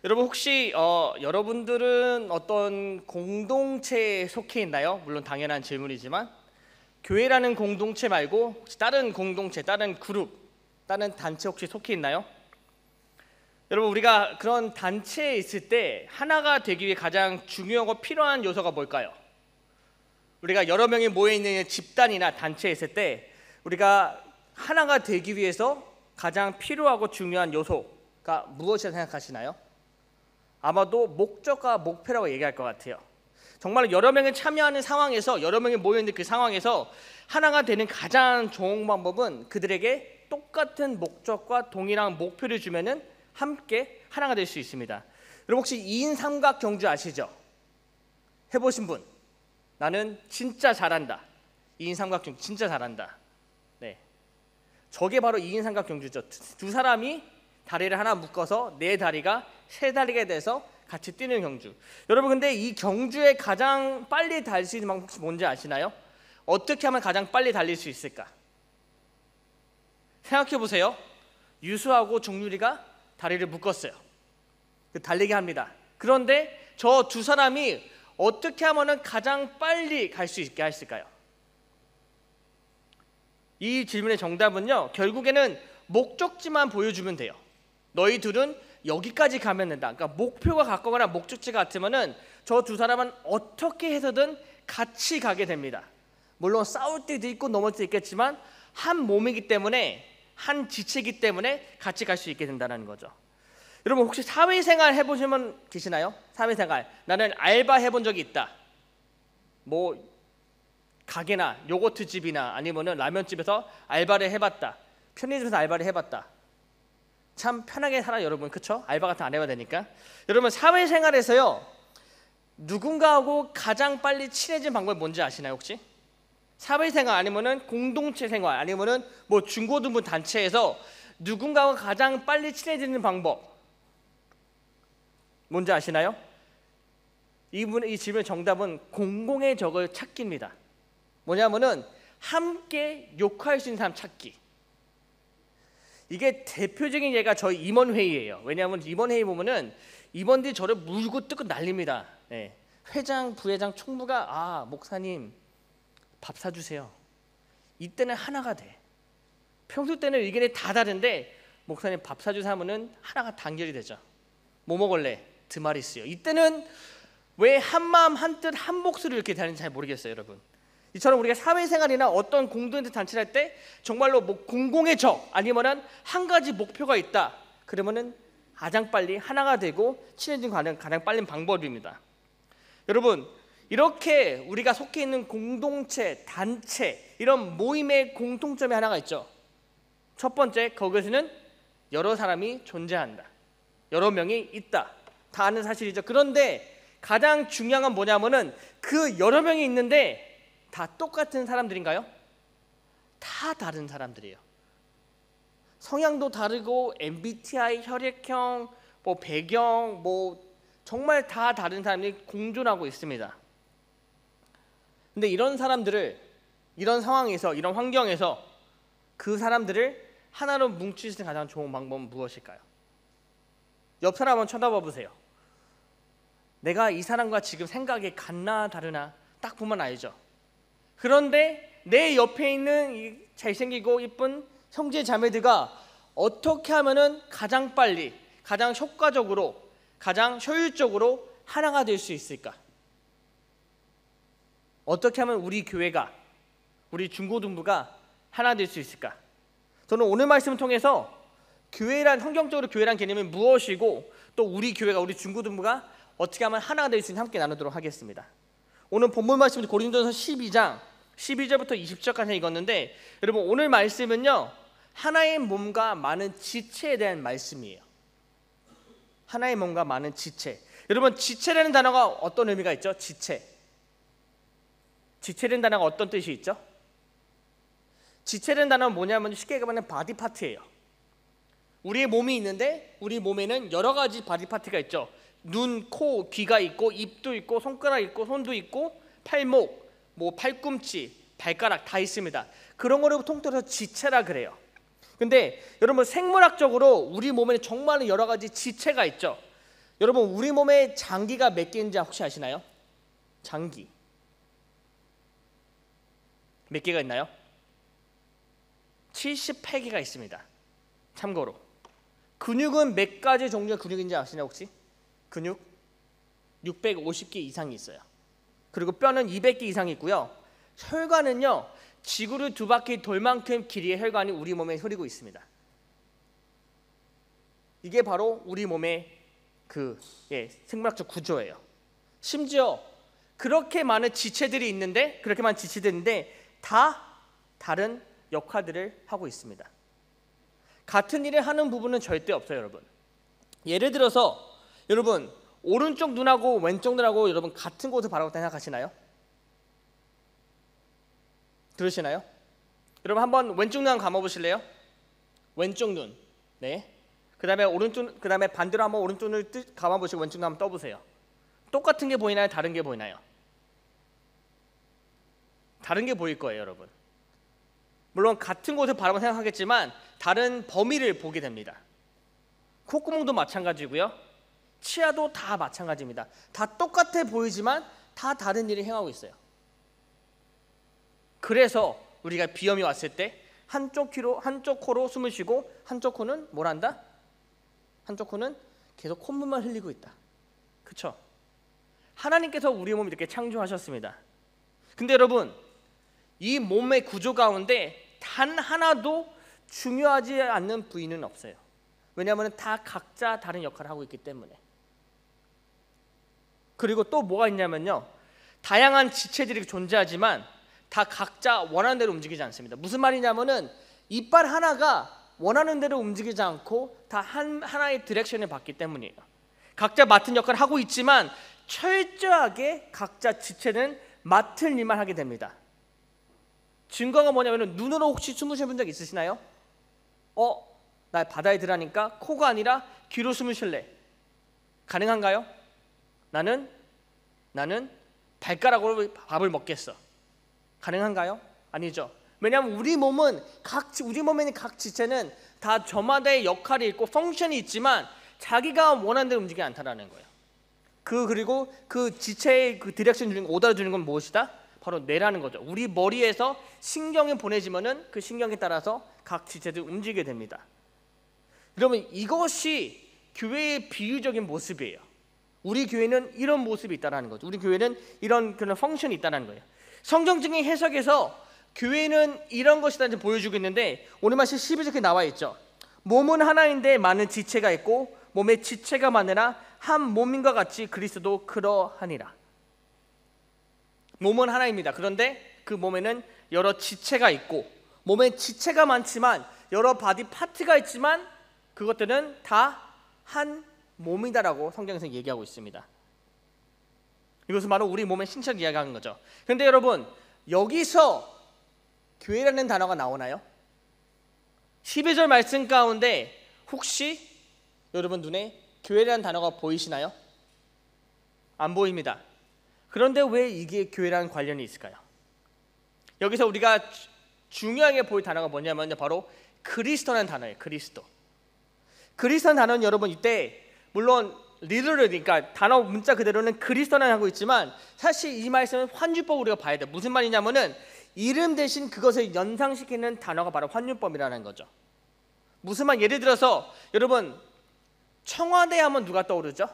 여러분 혹시 여러분들은 어떤 공동체에 속해 있나요? 물론 당연한 질문이지만 교회라는 공동체 말고 혹시 다른 공동체, 다른 그룹, 다른 단체 혹시 속해 있나요? 여러분 우리가 그런 단체에 있을 때 하나가 되기 위해 가장 중요하고 필요한 요소가 뭘까요? 우리가 여러 명이 모여 있는 집단이나 단체에 있을 때 우리가 하나가 되기 위해서 가장 필요하고 중요한 요소가 무엇이라고 생각하시나요? 아마도 목적과 목표라고 얘기할 것 같아요. 정말 여러 명이 참여하는 상황에서, 여러 명이 모여있는 그 상황에서 하나가 되는 가장 좋은 방법은 그들에게 똑같은 목적과 동일한 목표를 주면은 함께 하나가 될 수 있습니다. 여러분 혹시 2인 삼각 경주 아시죠? 해보신 분? 나는 진짜 잘한다. 2인 삼각 경주 진짜 잘한다. 네, 저게 바로 2인 삼각 경주죠. 두 사람이 다리를 하나 묶어서 네 다리가 세 다리가 돼서 같이 뛰는 경주. 여러분 근데 이 경주에 가장 빨리 달릴 수 있는 방법 혹시 뭔지 아시나요? 어떻게 하면 가장 빨리 달릴 수 있을까? 생각해 보세요. 유수하고 종유리가 다리를 묶었어요. 달리게 합니다. 그런데 저 두 사람이 어떻게 하면 가장 빨리 갈 수 있게 했을까요? 이 질문의 정답은요, 결국에는 목적지만 보여주면 돼요. 너희 둘은 여기까지 가면 된다. 그러니까 목표가 가까거나 목적지가 같으면은 저 두 사람은 어떻게 해서든 같이 가게 됩니다. 물론 싸울 때도 있고 넘어질 때도 있겠지만 한 몸이기 때문에, 한 지체이기 때문에 같이 갈 수 있게 된다는 거죠. 여러분 혹시 사회생활 해보신 분 계시나요? 사회생활. 나는 알바 해본 적이 있다. 뭐 가게나 요거트 집이나 아니면은 라면집에서 알바를 해봤다. 편의점에서 알바를 해봤다. 참 편하게 살아요 여러분, 그쵸? 알바 같은 거 안 해봐야 되니까. 여러분 사회생활에서요 누군가하고 가장 빨리 친해진 방법이 뭔지 아시나요 혹시? 사회생활 아니면은 공동체 생활 아니면은 뭐 중고등부 단체에서 누군가와 가장 빨리 친해지는 방법 뭔지 아시나요? 이 질문의 정답은 공공의 적을 찾기입니다. 뭐냐면은 함께 욕할 수 있는 사람 찾기. 이게 대표적인 예가 저희 임원회의예요. 왜냐하면 임원회의 보면은 임원들이 저를 물고 뜯고 난립니다. 네. 회장, 부회장, 총무가 목사님 밥 사주세요. 이때는 하나가 돼. 평소 때는 의견이 다 다른데 목사님 밥 사주세요 하면은 하나가 단결이 되죠. 뭐 먹을래? 드마리스요. 이때는 왜 한마음 한뜻 한 목소리 이렇게 되는지 잘 모르겠어요 여러분. 이처럼 우리가 사회생활이나 어떤 공동체 단체를 할 때 정말로 뭐 공공의 적 아니면은 한 가지 목표가 있다. 그러면은 가장 빨리 하나가 되고 친해진 가장 빠른 방법입니다. 여러분 이렇게 우리가 속해 있는 공동체, 단체 이런 모임의 공통점이 하나가 있죠. 첫 번째, 거기서는 여러 사람이 존재한다. 여러 명이 있다. 다 아는 사실이죠. 그런데 가장 중요한 건 뭐냐면은 그 여러 명이 있는데 다 똑같은 사람들인가요? 다 다른 사람들이에요. 성향도 다르고 MBTI, 혈액형, 뭐 배경, 뭐 정말 다 다른 사람들이 공존하고 있습니다. 근데 이런 사람들을 이런 상황에서, 이런 환경에서 그 사람들을 하나로 뭉칠 수 있는 가장 좋은 방법은 무엇일까요? 옆 사람 한번 쳐다봐 보세요. 내가 이 사람과 지금 생각이 같나 다르나 딱 보면 알죠. 그런데 내 옆에 있는 이 잘생기고 이쁜 형제 자매들과 어떻게 하면은 가장 빨리, 가장 효과적으로, 가장 효율적으로 하나가 될 수 있을까? 어떻게 하면 우리 교회가, 우리 중고등부가 하나 될 수 있을까? 저는 오늘 말씀을 통해서 교회란, 성경적으로 교회란 개념이 무엇이고 또 우리 교회가, 우리 중고등부가 어떻게 하면 하나가 될 수 있는지 함께 나누도록 하겠습니다. 오늘 본문 말씀은 고린도전서 12장 12절부터 20절까지 읽었는데 여러분 오늘 말씀은요 하나의 몸과 많은 지체에 대한 말씀이에요. 하나의 몸과 많은 지체. 여러분 지체라는 단어가 어떤 의미가 있죠? 지체. 지체라는 단어가 어떤 뜻이 있죠? 지체라는 단어는 뭐냐면 쉽게 말하면 바디 파트예요. 우리의 몸이 있는데 우리 몸에는 여러 가지 바디 파트가 있죠. 눈, 코, 귀가 있고 입도 있고 손가락 있고 손도 있고 팔목, 뭐 팔꿈치, 발가락 다 있습니다. 그런 거를 통틀어서 지체라 그래요. 근데 여러분 생물학적으로 우리 몸에는 정말 여러 가지 지체가 있죠. 여러분 우리 몸에 장기가 몇 개인지 혹시 아시나요? 장기 몇 개가 있나요? 78개가 있습니다. 참고로 근육은 몇 가지 종류의 근육인지 아시나요 혹시? 근육 650개 이상이 있어요. 그리고 뼈는 200개 이상이 있고요. 혈관은요 지구를 두 바퀴 돌 만큼 길이의 혈관이 우리 몸에 흐르고 있습니다. 이게 바로 우리 몸의 생물학적 구조예요. 심지어 그렇게 많은 지체들이 있는데 다 다른 역할들을 하고 있습니다. 같은 일을 하는 부분은 절대 없어요, 여러분. 예를 들어서 여러분 오른쪽 눈하고 왼쪽 눈하고 여러분 같은 곳을 바라보고 생각하시나요? 들으시나요? 여러분 한번 왼쪽 눈 한번 감아보실래요? 왼쪽 눈. 네. 그다음에 오른쪽, 그다음에 반대로 한번 오른쪽 눈을 감아보시고 왼쪽 눈 한번 떠보세요. 똑같은 게 보이나요? 다른 게 보이나요? 다른 게 보일 거예요, 여러분. 물론 같은 곳을 바라보고 생각하겠지만 다른 범위를 보게 됩니다. 콧구멍도 마찬가지고요. 치아도 다 마찬가지입니다. 다 똑같아 보이지만 다 다른 일을 행하고 있어요. 그래서 우리가 비염이 왔을 때 한쪽 코로 숨을 쉬고 한쪽 코는 뭘 한다? 한쪽 코는 계속 콧물만 흘리고 있다. 그렇죠? 하나님께서 우리 몸을 이렇게 창조하셨습니다. 근데 여러분 이 몸의 구조 가운데 단 하나도 중요하지 않는 부위는 없어요. 왜냐하면 다 각자 다른 역할을 하고 있기 때문에. 그리고 또 뭐가 있냐면요, 다양한 지체들이 존재하지만 다 각자 원하는 대로 움직이지 않습니다. 무슨 말이냐면은 이빨 하나가 원하는 대로 움직이지 않고 다 하나의 디렉션을 받기 때문이에요. 각자 맡은 역할을 하고 있지만 철저하게 각자 지체는 맡은 일만 하게 됩니다. 증거가 뭐냐면 눈으로 혹시 숨을 쉬본 적 있으시나요? 나 바다에 들어가니까 코가 아니라 귀로 숨을 쉴래. 가능한가요? 나는 발가락으로 밥을 먹겠어. 가능한가요? 아니죠. 왜냐하면 우리 몸에는 각 지체는 다 저마다의 역할이 있고 펑션이 있지만 자기가 원하는 대로 움직이지 않다라는 거예요. 그리고 그 지체의 그 디렉션 주는 오더를 주는 건 무엇이다? 바로 뇌라는 거죠. 우리 머리에서 신경이 보내지면은 그 신경에 따라서 각 지체들이 움직이게 됩니다. 여러분 이것이 교회의 비유적인 모습이에요. 우리 교회는 이런 모습이 있다라는 거죠. 우리 교회는 이런 그런 펑션이 있다라는 거예요. 성경적인 해석에서 교회는 이런 것이다 보여주고 있는데 오늘 말씀 12절에 나와 있죠. 몸은 하나인데 많은 지체가 있고 몸의 지체가 많으나 한 몸인과 같이 그리스도 그러하니라. 몸은 하나입니다. 그런데 그 몸에는 여러 지체가 있고 몸에 지체가 많지만 여러 바디 파트가 있지만 그것들은 다 한 몸이다라고 성경에서 얘기하고 있습니다. 이것은 바로 우리 몸의 신체를 이야기하는 거죠. 그런데 여러분 여기서 교회라는 단어가 나오나요? 12절 말씀 가운데 혹시 여러분 눈에 교회라는 단어가 보이시나요? 안 보입니다. 그런데 왜 이게 교회라는 관련이 있을까요? 여기서 우리가 중요하게 볼 단어가 뭐냐면 바로 그리스도라는 단어예요. 그리스도라는 단어는 여러분 이때 물론 그러니까 단어 문자 그대로는 그리스도라는 하고 있지만 사실 이 말씀은 환유법 우리가 봐야 돼요. 무슨 말이냐면은 이름 대신 그것을 연상시키는 단어가 바로 환유법이라는 거죠. 무슨 말? 예를 들어서 여러분 청와대 하면 누가 떠오르죠?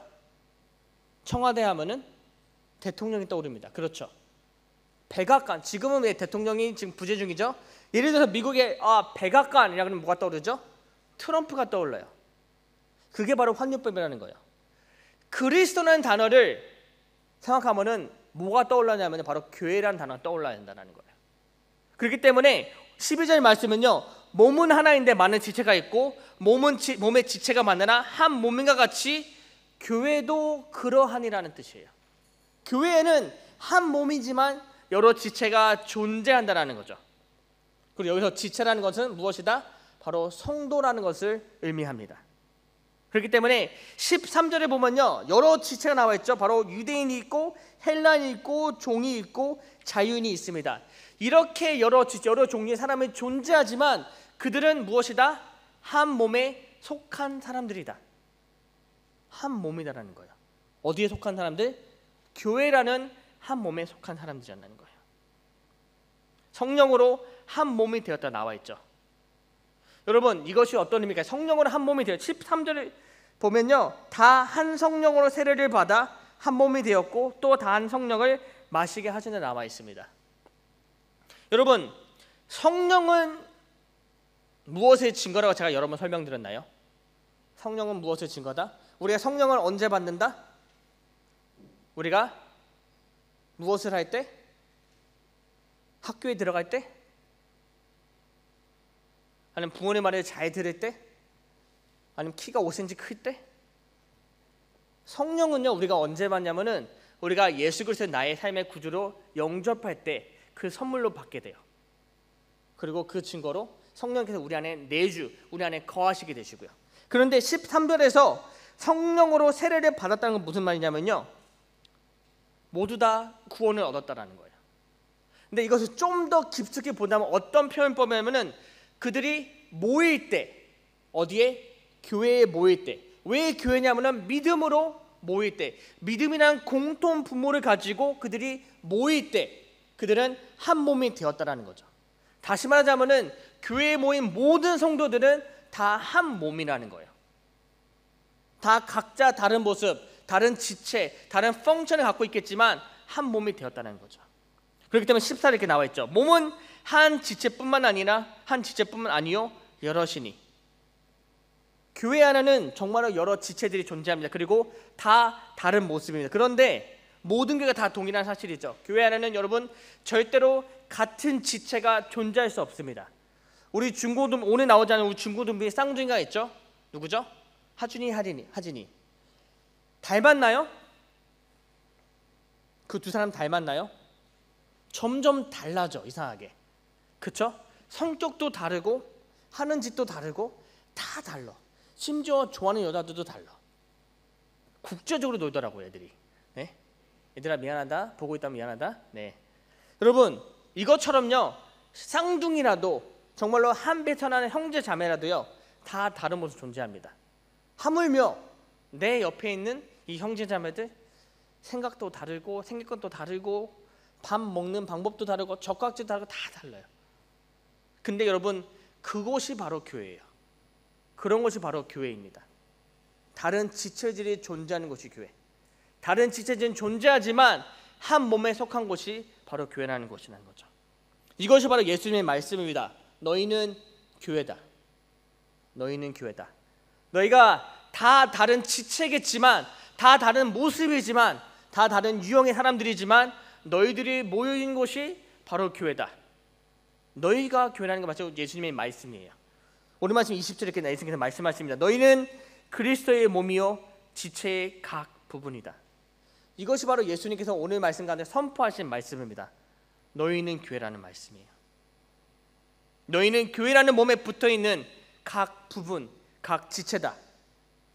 청와대 하면은 대통령이 떠오릅니다. 그렇죠. 백악관, 지금은 왜 대통령이 지금 부재 중이죠? 예를 들어서 미국의 백악관이라 그러면 뭐가 떠오르죠? 트럼프가 떠올라요. 그게 바로 환유법이라는 거예요. 그리스도라는 단어를 생각하면은 뭐가 떠올라냐면 바로 교회라는 단어가 떠올라야 된다는 거예요. 그렇기 때문에 12절 말씀은요, 몸은 하나인데 많은 지체가 있고 몸의 지체가 많으나 한 몸인과 같이 교회도 그러하니라는 뜻이에요. 교회에는 한 몸이지만 여러 지체가 존재한다는 거죠. 그리고 여기서 지체라는 것은 무엇이다? 바로 성도라는 것을 의미합니다. 그렇기 때문에 13절에 보면요, 여러 지체가 나와 있죠. 바로 유대인이 있고 헬라인이 있고 종이 있고 자유인이 있습니다. 이렇게 여러 종류의 사람이 존재하지만 그들은 무엇이다? 한 몸에 속한 사람들이다. 한 몸이다라는 거예요. 어디에 속한 사람들? 교회라는 한 몸에 속한 사람들이라는 거예요. 성령으로 한 몸이 되었다 나와 있죠. 여러분, 이것이 어떤 의미일까요? 성령으로 한 몸이 되어 13절을 보면요, 다 한 성령으로 세례를 받아 한 몸이 되었고 또 다 한 성령을 마시게 하시는 나와 있습니다. 여러분, 성령은 무엇의 증거라고 제가 여러 번 설명드렸나요? 성령은 무엇의 증거다? 우리가 성령을 언제 받는다? 우리가 무엇을 할 때? 학교에 들어갈 때? 아니면 부모님 말을 잘 들을 때? 아니면 키가 5cm 클 때? 성령은요, 우리가 언제 받냐면은 우리가 예수 그리스도의 나의 삶의 구주로 영접할 때 그 선물로 받게 돼요. 그리고 그 증거로 성령께서 우리 안에 내주, 우리 안에 거하시게 되시고요. 그런데 13절에서 성령으로 세례를 받았다는 건 무슨 말이냐면요, 모두 다 구원을 얻었다라는 거예요. 근데 이것을 좀 더 깊숙이 본다면 어떤 표현법이냐면은 그들이 모일 때, 어디에? 교회에 모일 때. 왜 교회냐면은 믿음으로 모일 때, 믿음이란 공통 부모를 가지고 그들이 모일 때 그들은 한 몸이 되었다라는 거죠. 다시 말하자면은 교회에 모인 모든 성도들은 다 한 몸이라는 거예요. 다 각자 다른 모습, 다른 지체, 다른 펑션을 갖고 있겠지만 한 몸이 되었다는 거죠. 그렇기 때문에 14절 이렇게 나와 있죠. 몸은 한 지체뿐만 아니요 여럿이니. 교회 안에는 정말로 여러 지체들이 존재합니다. 그리고 다 다른 모습입니다. 그런데 모든 교회가 다 동일한 사실이죠. 교회 안에는 여러분 절대로 같은 지체가 존재할 수 없습니다. 우리 중고등 오늘 나오지 않은 우리 중고등부의 쌍둥이가 있죠. 누구죠? 하준이, 하진이. 닮았나요? 그 두 사람 닮았나요? 점점 달라져, 이상하게. 그쵸? 성격도 다르고 하는 짓도 다르고 다 달라. 심지어 좋아하는 여자들도 달라. 국제적으로 놀더라고요, 애들이. 네? 얘들아 미안하다, 보고 있다면 미안하다. 네. 여러분, 이것처럼요, 쌍둥이라도 정말로 한 배 터나는 형제 자매라도요 다 다른 모습 존재합니다. 하물며 내 옆에 있는 이 형제 자매들 생각도 다르고 생길 것도 다르고 밥 먹는 방법도 다르고 젓가락질도 다르고 다 달라요. 근데 여러분, 그것이 바로 교회예요. 그런 것이 바로 교회입니다. 다른 지체들이 존재하는 것이 교회. 다른 지체들은 존재하지만 한 몸에 속한 곳이 바로 교회라는 것이라는 거죠. 이것이 바로 예수님의 말씀입니다. 너희는 교회다. 너희는 교회다. 너희가 다 다른 지체겠지만, 다 다른 모습이지만, 다 다른 유형의 사람들이지만 너희들이 모여있는 곳이 바로 교회다. 너희가 교회라는 게 맞죠? 예수님의 말씀이에요. 오늘 말씀 20절에 이렇게 예수님께서 말씀하십니다. 너희는 그리스도의 몸이요 지체의 각 부분이다. 이것이 바로 예수님께서 오늘 말씀 가운데 선포하신 말씀입니다. 너희는 교회라는 말씀이에요. 너희는 교회라는 몸에 붙어있는 각 부분, 각 지체다.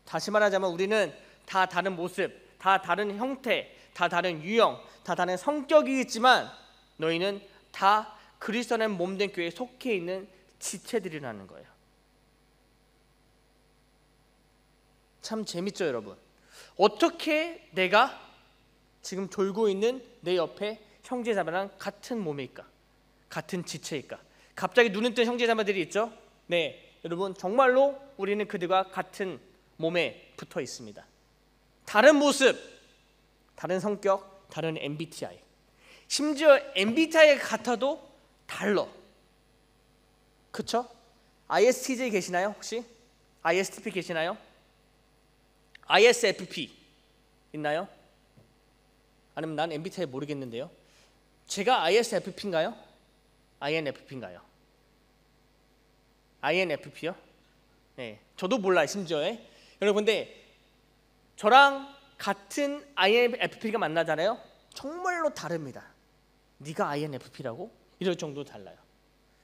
다시 말하자면 우리는 다 다른 모습, 다 다른 형태, 다 다른 유형, 다 다른 성격이 있지만 너희는 다 그리스도라는 몸된 교회에 속해 있는 지체들이라는 거예요. 참 재밌죠, 여러분? 어떻게 내가 지금 졸고 있는 내 옆에 형제자매랑 같은 몸일까? 같은 지체일까? 갑자기 눈에 뜬 형제자매들이 있죠? 네, 여러분 정말로 우리는 그들과 같은 몸에 붙어 있습니다. 다른 모습, 다른 성격, 다른 MBTI. 심지어 MBTI가 같아도 달라. 그쵸? ISTJ 계시나요? 혹시? ISTP 계시나요? ISFP 있나요? 아니면 난 MBTI 모르겠는데요. 제가 ISFP인가요? INFP인가요? INFP요? 네, 저도 몰라요, 심지어에. 여러분, 근데 저랑 같은 INFP가 만나잖아요. 정말로 다릅니다. 네가 INFP라고? 이럴 정도로 달라요.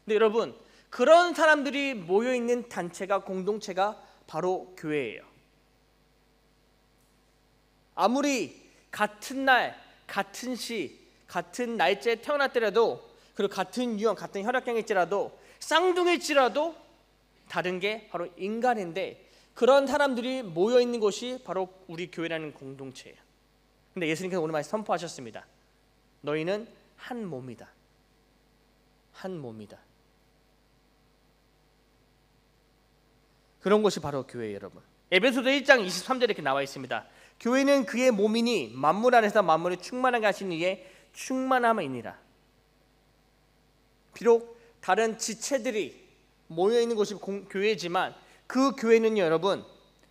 근데 여러분, 그런 사람들이 모여있는 단체가, 공동체가 바로 교회예요. 아무리 같은 날, 같은 시, 같은 날짜에 태어났더라도, 그리고 같은 유형, 같은 혈액형일지라도, 쌍둥이일지라도 다른 게 바로 인간인데, 그런 사람들이 모여 있는 곳이 바로 우리 교회라는 공동체예요. 근데 예수님께서 오늘 말씀 선포하셨습니다. 너희는 한 몸이다. 한 몸이다. 그런 것이 바로 교회예요, 여러분. 에베소서 1장 23절에 이렇게 나와 있습니다. 교회는 그의 몸이니 만물 안에서 만물이 충만하게 하신 이의 충만함이니라. 비록 다른 지체들이 모여 있는 곳이 교회지만 그 교회는요, 여러분,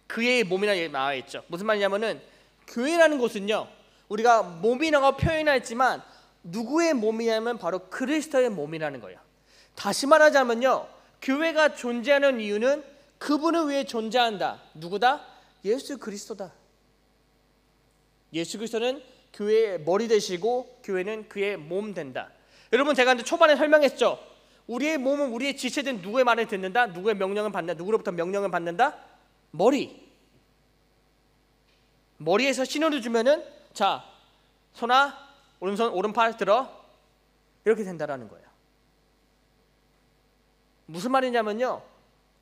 그의 몸이라고 나와 있죠. 무슨 말이냐면은 교회라는 곳은요, 우리가 몸이라고 표현했지만 누구의 몸이냐면 바로 그리스도의 몸이라는 거예요. 다시 말하자면요, 교회가 존재하는 이유는 그분을 위해 존재한다. 누구다? 예수 그리스도다. 예수 그리스도는 교회의 머리 되시고 교회는 그의 몸 된다. 여러분, 제가 초반에 설명했죠. 우리의 몸은 우리의 지체된 누구의 말을 듣는다? 누구의 명령을 받는다? 누구로부터 명령을 받는다? 머리에서 신호를 주면은 자, 손아, 오른손 오른팔 들어, 이렇게 된다라는 거예요. 무슨 말이냐면요,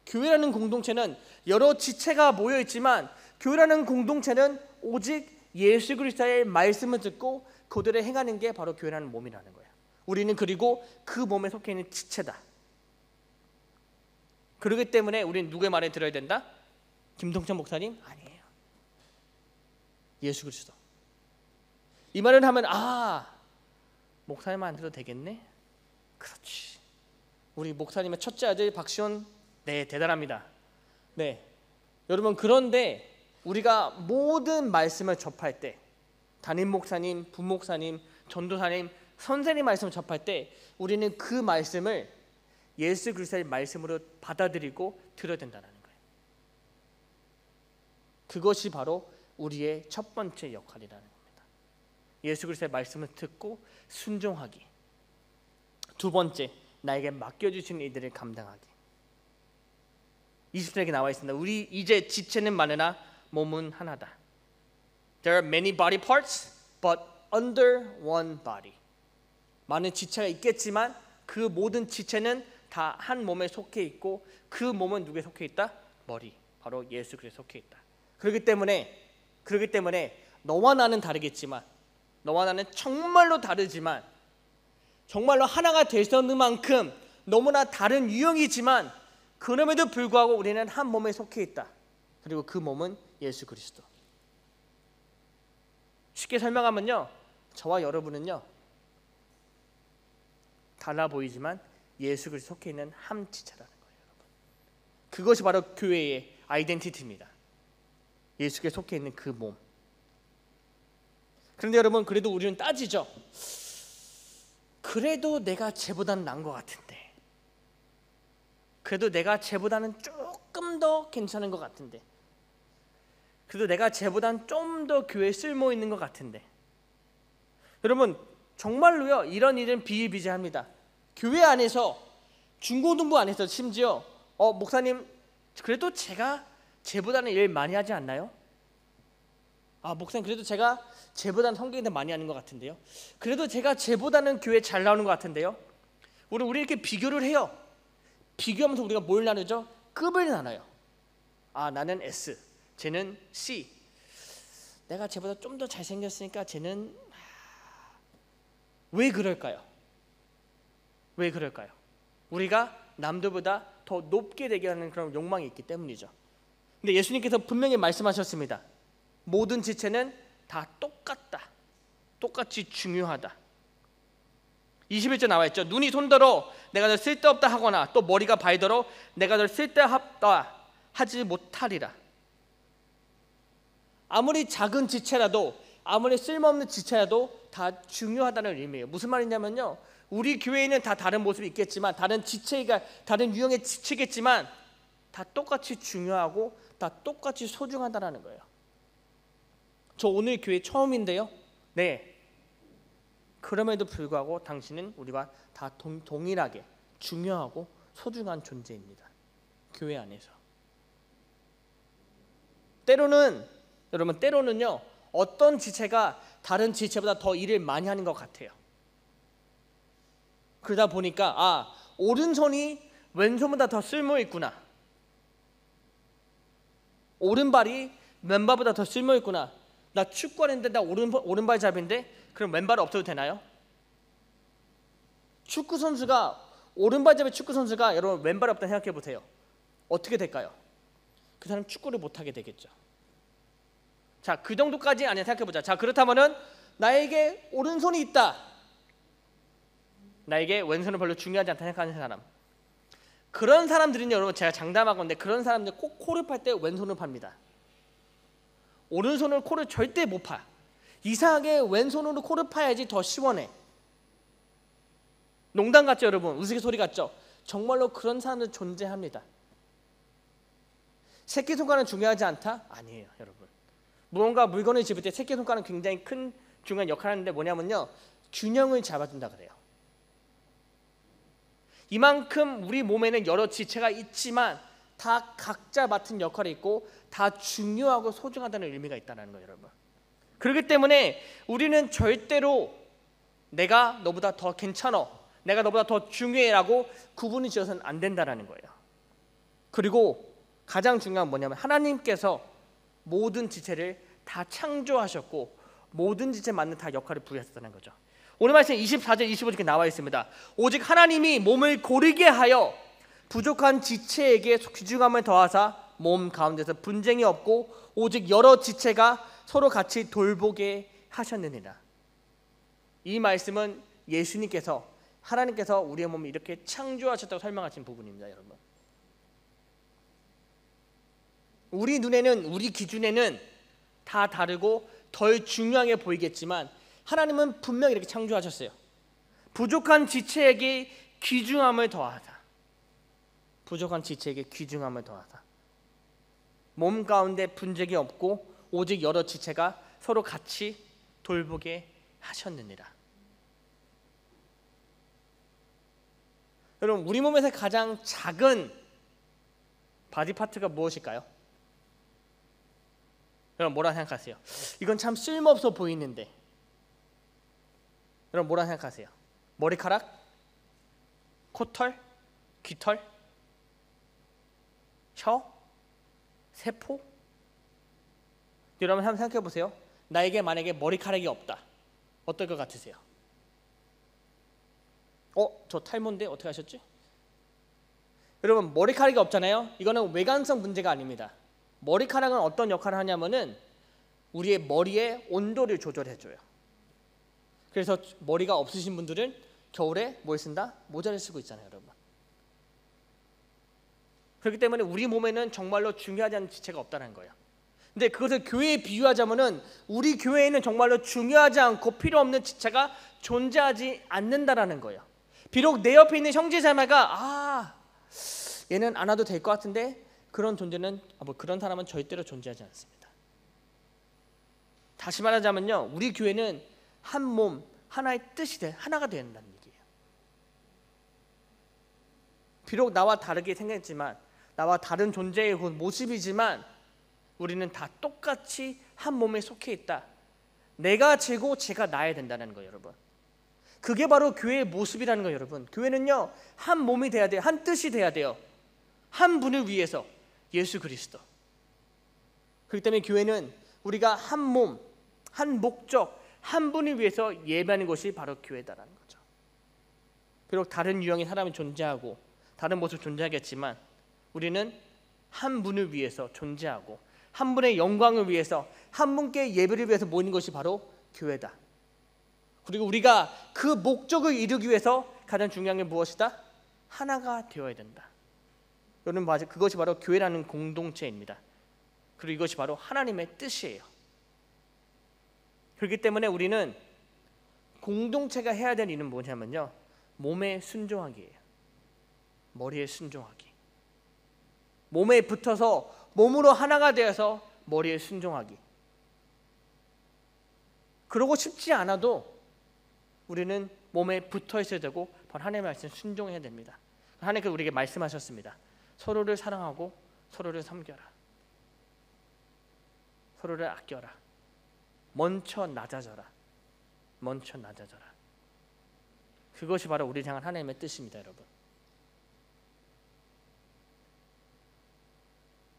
교회라는 공동체는 여러 지체가 모여 있지만 교회라는 공동체는 오직 예수 그리스도의 말씀을 듣고 그대로 행하는 게 바로 교회라는 몸이라는 거예요. 우리는 그리고 그 몸에 속해 있는 지체다. 그렇기 때문에 우리는 누구의 말을 들어야 된다? 김동천 목사님? 아니에요. 예수 그리스도. 이 말을 하면 목사님 안 들어도 되겠네? 그렇지. 우리 목사님의 첫째 아들 박시원, 네, 대단합니다. 네, 여러분, 그런데 우리가 모든 말씀을 접할 때, 담임 목사님, 부목사님, 전도사님, 선생님 말씀을 접할 때 우리는 그 말씀을 예수 그리스도의 말씀으로 받아들이고 들어야 된다는 거예요. 그것이 바로 우리의 첫 번째 역할이라는 겁니다. 예수 그리스도의 말씀을 듣고 순종하기. 두 번째, 나에게 맡겨주신 일들을 감당하기. 20절에 나와 있습니다. 우리 이제 지체는 많으나 몸은 하나다. There are many body parts, but under one body. 많은 지체가 있겠지만 그 모든 지체는 다 한 몸에 속해 있고 그 몸은 누구에 속해 있다? 머리, 바로 예수 그리스도에 속해 있다. 그렇기 때문에 너와 나는 다르겠지만, 너와 나는 정말로 다르지만, 정말로 하나가 될 수 없는 만큼 너무나 다른 유형이지만 그럼에도 불구하고 우리는 한 몸에 속해 있다. 그리고 그 몸은 예수 그리스도. 쉽게 설명하면요, 저와 여러분은요, 달라 보이지만 예수 그리스도 속해 있는 한 지체라는 거예요, 여러분. 그것이 바로 교회의 아이덴티티입니다. 예수께 속해 있는 그 몸. 그런데 여러분, 그래도 우리는 따지죠. 그래도 내가 쟤보다는 나은 것 같은데, 그래도 내가 쟤보다는 조금 더 괜찮은 것 같은데, 그래도 내가 쟤보다는 좀 더 교회에 쓸모 있는 것 같은데. 여러분, 정말로요, 이런 일은 비일비재합니다. 교회 안에서, 중고등부 안에서 심지어 목사님, 그래도 제가 쟤보다는 일 많이 하지 않나요? 목사님, 그래도 제가 쟤보다는 성경에 많이 하는 것 같은데요. 그래도 제가 쟤보다는 교회 잘 나오는 것 같은데요. 우리 이렇게 비교를 해요. 비교하면서 우리가 뭘 나누죠? 급을 나눠요. 나는 S, 쟤는 C. 내가 쟤보다 좀 더 잘생겼으니까 쟤는. 왜 그럴까요? 왜 그럴까요? 우리가 남들보다 더 높게 되게 하는 그런 욕망이 있기 때문이죠. 근데 예수님께서 분명히 말씀하셨습니다. 모든 지체는 다 똑같다. 똑같이 중요하다. 21절 나와 있죠. 눈이 손더러 내가 널 쓸데없다 하거나 또 머리가 발더러 내가 널 쓸데없다 하지 못하리라. 아무리 작은 지체라도, 아무리 쓸모없는 지체라도 다 중요하다는 의미예요. 무슨 말이냐면요, 우리 교회에는 다 다른 모습이 있겠지만, 다른 지체가 다른 유형의 지체겠지만 다 똑같이 중요하고 다 똑같이 소중하다는 거예요. 저 오늘 교회 처음인데요. 네. 그럼에도 불구하고 당신은 우리와 다 동일하게 중요하고 소중한 존재입니다. 교회 안에서. 때로는요, 어떤 지체가 다른 지체보다 더 일을 많이 하는 것 같아요. 그러다 보니까 오른손이 왼손보다 더 쓸모 있구나. 오른발이 왼발보다 더 쓸모 있구나. 나 축구하는데 나 오른발 잡인데 그럼 왼발 없어도 되나요? 축구 선수가 오른발 잡이 축구 선수가 여러분 왼발이 없다 생각해 보세요. 어떻게 될까요? 그 사람 축구를 못 하게 되겠죠. 자, 그 정도까지 아니야 생각해 보자. 자, 그렇다면은 나에게 오른손이 있다. 나에게 왼손은 별로 중요하지 않다 생각하는 사람. 그런 사람들은요, 여러분 제가 장담하건데 그런 사람들 꼭 코를 팔 때 왼손을 팝니다. 오른손으로 코를 절대 못 파. 이상하게 왼손으로 코를 파야지 더 시원해. 농담 같죠, 여러분? 우스갯소리 같죠? 정말로 그런 사람들 존재합니다. 새끼손가락은 중요하지 않다? 아니에요, 여러분. 무언가 물건을 집을 때 새끼손가락은 굉장히 큰 중요한 역할을 하는데 뭐냐면요, 균형을 잡아준다 그래요. 이만큼 우리 몸에는 여러 지체가 있지만 다 각자 맡은 역할이 있고 다 중요하고 소중하다는 의미가 있다는 거예요, 여러분. 그렇기 때문에 우리는 절대로 내가 너보다 더 괜찮아, 내가 너보다 더 중요해라고 구분을 지어서는 안 된다는 거예요. 그리고 가장 중요한 뭐냐면 하나님께서 모든 지체를 다 창조하셨고 모든 지체에 맞는 다 역할을 부여하셨다는 거죠. 오늘 말씀 24절 25절 이렇게 나와 있습니다. 오직 하나님이 몸을 고르게 하여 부족한 지체에게 귀중함을 더하사 몸 가운데서 분쟁이 없고 오직 여러 지체가 서로 같이 돌보게 하셨느니라. 이 말씀은 예수님께서 하나님께서 우리의 몸을 이렇게 창조하셨다고 설명하신 부분입니다, 여러분. 우리 눈에는 우리 기준에는 다 다르고 덜 중요하게 보이겠지만 하나님은 분명히 이렇게 창조하셨어요. 부족한 지체에게 귀중함을 더하다. 부족한 지체에게 귀중함을 더하다. 몸 가운데 분쟁이 없고 오직 여러 지체가 서로 같이 돌보게 하셨느니라. 여러분, 우리 몸에서 가장 작은 바디 파트가 무엇일까요? 여러분 뭐라 생각하세요? 이건 참 쓸모없어 보이는데 여러분 뭐라 생각하세요? 머리카락? 코털? 귀털? 혀? 세포? 여러분 한번 생각해 보세요. 나에게 만약에 머리카락이 없다. 어떨 것 같으세요? 저 탈모인데 어떻게 하셨지? 여러분 머리카락이 없잖아요. 이거는 외관성 문제가 아닙니다. 머리카락은 어떤 역할을 하냐면은 우리의 머리의 온도를 조절해줘요. 그래서 머리가 없으신 분들은 겨울에 뭘 쓴다? 모자를 쓰고 있잖아요, 여러분. 그렇기 때문에 우리 몸에는 정말로 중요하지 않은 지체가 없다는 거예요. 근데 그것을 교회에 비유하자면은 우리 교회에는 정말로 중요하지 않고 필요 없는 지체가 존재하지 않는다라는 거예요. 비록 내 옆에 있는 형제자매가 얘는 안 와도 될 것 같은데 그런 존재는 그런 사람은 절대로 존재하지 않습니다. 다시 말하자면요, 우리 교회는 한 몸 하나의 뜻이 하나가 되어야 된다는 얘기예요. 비록 나와 다르게 생겼지만 나와 다른 존재의 모습이지만 우리는 다 똑같이 한 몸에 속해 있다. 내가 쟤고 쟤가 나야 된다는 거예요, 여러분. 그게 바로 교회의 모습이라는 거예요, 여러분. 교회는요 한 몸이 돼야 돼요. 한 뜻이 돼야 돼요. 한 분을 위해서, 예수 그리스도. 그렇기 때문에 교회는 우리가 한 몸, 한 목적, 한 분을 위해서 예배하는 것이 바로 교회다라는 거죠. 비록 다른 유형의 사람이 존재하고 다른 모습 존재하겠지만 우리는 한 분을 위해서 존재하고 한 분의 영광을 위해서 한 분께 예배를 위해서 모이는 것이 바로 교회다. 그리고 우리가 그 목적을 이루기 위해서 가장 중요한 게 무엇이다? 하나가 되어야 된다. 여러분 맞아, 그것이 바로 교회라는 공동체입니다. 그리고 이것이 바로 하나님의 뜻이에요. 그렇기 때문에 우리는 공동체가 해야 될 일은 뭐냐면요, 몸에 순종하기예요. 머리에 순종하기. 몸에 붙어서 몸으로 하나가 되어서 머리에 순종하기. 그러고 싶지 않아도 우리는 몸에 붙어 있어야 되고 바로 하나님의 말씀 순종해야 됩니다. 하나님께서 우리에게 말씀하셨습니다. 서로를 사랑하고 서로를 섬겨라. 서로를 아껴라. 먼저 낮아져라. 먼저 낮아져라. 그것이 바로 우리를 향한 하나님의 뜻입니다, 여러분.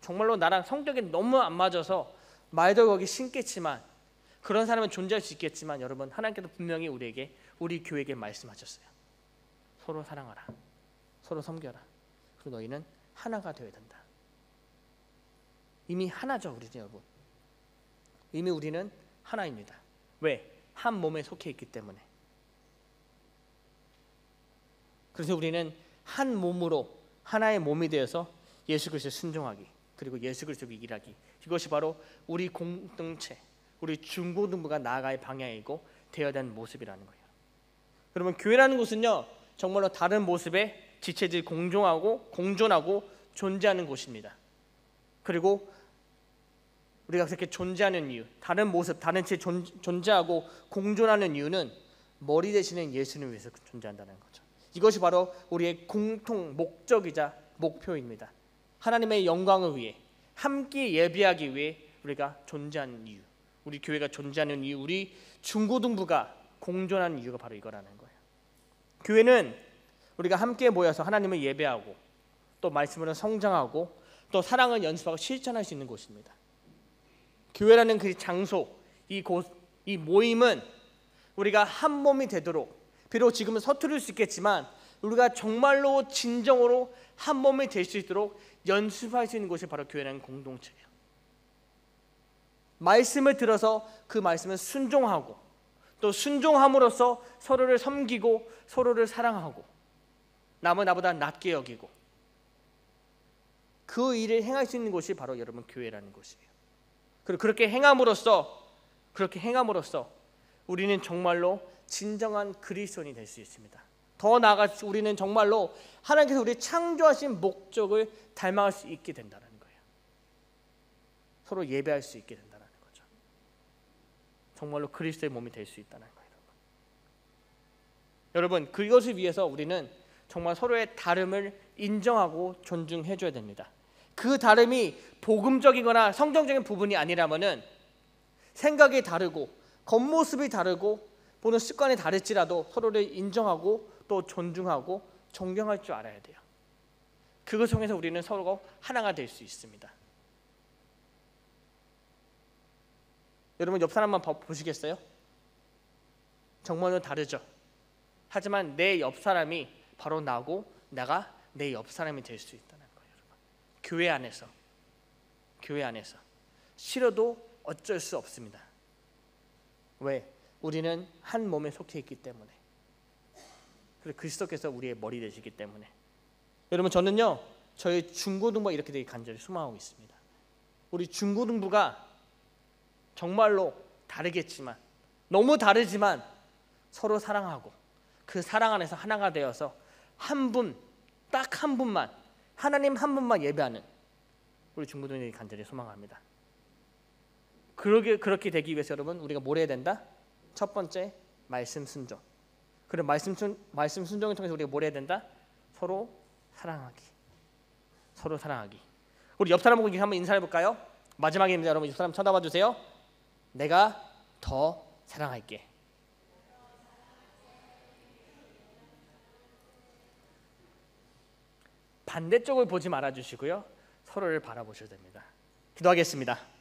정말로 나랑 성격이 너무 안 맞아서 말도 거기 심겠지만 그런 사람은 존재할 수 있겠지만 여러분 하나님께서 분명히 우리 교회에게 말씀하셨어요. 서로 사랑하라. 서로 섬겨라. 그리고 너희는 하나가 되어야 된다. 이미 하나죠, 우리는 여러분. 이미 우리는 하나입니다. 왜? 한 몸에 속해 있기 때문에. 그래서 우리는 한 몸으로 하나의 몸이 되어서 예수 그리스도에 순종하기, 그리고 예수 그리스도를 일하기. 이것이 바로 우리 공동체, 우리 중고등부가 나아갈 방향이고 되어야 되는 모습이라는 거예요. 그러면 교회라는 곳은요, 정말로 다른 모습의 지체들이 공존하고 존재하는 곳입니다. 그리고 우리가 그렇게 존재하는 이유, 다른 모습, 다른 채 존재하고 공존하는 이유는 머리 되시는 예수님을 위해서 존재한다는 거죠. 이것이 바로 우리의 공통 목적이자 목표입니다. 하나님의 영광을 위해 함께 예배하기 위해 우리가 존재하는 이유, 우리 교회가 존재하는 이유, 우리 중고등부가 공존하는 이유가 바로 이거라는 거예요. 교회는 우리가 함께 모여서 하나님을 예배하고 또 말씀으로 성장하고 또 사랑을 연습하고 실천할 수 있는 곳입니다. 교회라는 그 장소, 이 모임은 우리가 한 몸이 되도록, 비록 지금은 서투를 수 있겠지만 우리가 정말로 진정으로 한 몸이 될 수 있도록 연습할 수 있는 곳이 바로 교회라는 공동체예요. 말씀을 들어서 그 말씀을 순종하고 또 순종함으로써 서로를 섬기고 서로를 사랑하고 남은 나보다 낫게 여기고 그 일을 행할 수 있는 곳이 바로 여러분 교회라는 곳이에요. 그리고 그렇게 행함으로써 우리는 정말로 진정한 그리스도인이 될 수 있습니다. 더 나아가 우리는 정말로 하나님께서 우리 창조하신 목적을 닮아갈 수 있게 된다는 거예요. 서로 예배할 수 있게 된다는 거죠. 정말로 그리스도의 몸이 될 수 있다는 거예요. 여러분, 그것을 위해서 우리는 정말 서로의 다름을 인정하고 존중해 줘야 됩니다. 그 다름이 복음적이거나 성경적인 부분이 아니라면은 생각이 다르고 겉모습이 다르고 보는 습관이 다를지라도 서로를 인정하고 또 존중하고 존경할 줄 알아야 돼요. 그것을 통해서 우리는 서로 하나가 될 수 있습니다. 여러분 옆 사람만 보시겠어요? 정말로 다르죠. 하지만 내 옆 사람이 바로 나고 내가 내 옆 사람이 될 수 있다는 거예요. 여러분. 교회 안에서 싫어도 어쩔 수 없습니다. 왜? 우리는 한 몸에 속해 있기 때문에. 그리고 그리스도께서 우리의 머리 되시기 때문에. 여러분 저는요 저희 중고등부가 이렇게 되게 간절히 소망하고 있습니다. 우리 중고등부가 정말로 다르겠지만 너무 다르지만 서로 사랑하고 그 사랑 안에서 하나가 되어서 한 분, 딱 한 분만 하나님 한 분만 예배하는 우리 중고등부들이 간절히 소망합니다. 그렇게 되기 위해서 여러분 우리가 뭘 해야 된다? 첫 번째 말씀 순종. 그리고 말씀 순종을 통해서 우리가 뭘 해야 된다? 서로 사랑하기. 우리 옆 사람 보고 한번 인사해 볼까요? 마지막입니다. 여러분 옆 사람 쳐다봐 주세요. 내가 더 사랑할게. 반대쪽을 보지 말아 주시고요. 서로를 바라보셔야 됩니다. 기도하겠습니다.